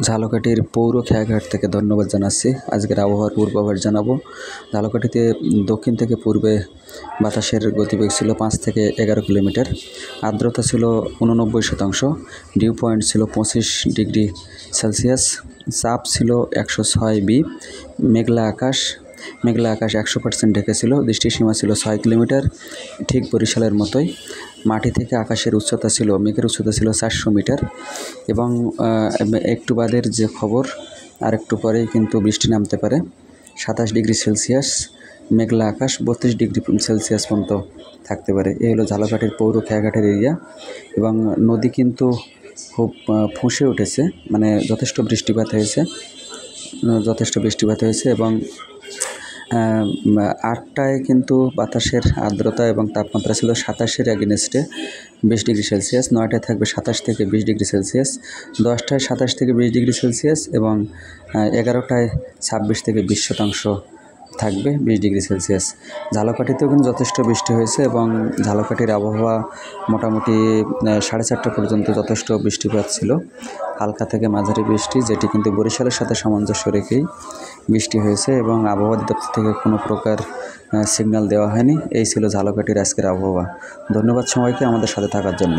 ঝালকাঠির পৌর খেয়াঘাট থেকে ধন্যবাদ জানাচ্ছি। আজকের আবহাওয়ার পূর্বাভাস জানাবো। ঝালকাঠিতে দক্ষিণ থেকে পূর্বে বাতাসের গতিবেগ ছিল 5 থেকে 11 কিলোমিটার। আর্দ্রতা ছিল 89%। ডিউ পয়েন্ট ছিল 25 ডিগ্রি সেলসিয়াস। চাপ ছিল 106 বি। মেঘলা আকাশ 100% ঢেকে ছিল। দৃষ্টিসীমা ছিল 6 কিলোমিটার, ঠিক বরিশালের মতোই। মাটি থেকে আকাশের উচ্চতা ছিল, মেঘের উচ্চতা ছিল 400 মিটার। এবং একটু বাদের যে খবর, আর একটু পরেই কিন্তু বৃষ্টি নামতে পারে। 27 ডিগ্রি সেলসিয়াস মেঘলা আকাশ, 32 ডিগ্রি সেলসিয়াস পর্যন্ত থাকতে পারে। এই হলো ঝালকাঠির পৌর খেয়াঘাটের এরিয়া। এবং নদী কিন্তু খুব ফুঁসে উঠেছে, মানে যথেষ্ট বৃষ্টিপাত হয়েছে এবং 8টায় কিন্তু বাতাসের আর্দ্রতা এবং তাপমাত্রা ছিল 27-এর এগেনস্টে 20 ডিগ্রি সেলসিয়াস। 9টায় থাকবে 27 থেকে 20 ডিগ্রি সেলসিয়াস। 10টায় 27 থেকে 20 ডিগ্রি সেলসিয়াস এবং 11টায় 26 থেকে 20% থাকবে 20 ডিগ্রি সেলসিয়াস। ঝালকাঠিতেও কিন্তু যথেষ্ট বৃষ্টি হয়েছে এবং ঝালকাঠির আবহাওয়া মোটামুটি 4:30 পর্যন্ত যথেষ্ট বৃষ্টিপাত ছিল। হালকা থেকে মাঝারি বৃষ্টি, যেটি কিন্তু বরিশালের সাথে সামঞ্জস্য রেখেই বৃষ্টি হয়েছে এবং আবহাওয়া দপ্তর থেকে কোনো প্রকার সিগন্যাল দেওয়া হয়নি। এই ছিল ঝালকাঠির আজকের আবহাওয়া। ধন্যবাদ সবাইকে আমাদের সাথে থাকার জন্য।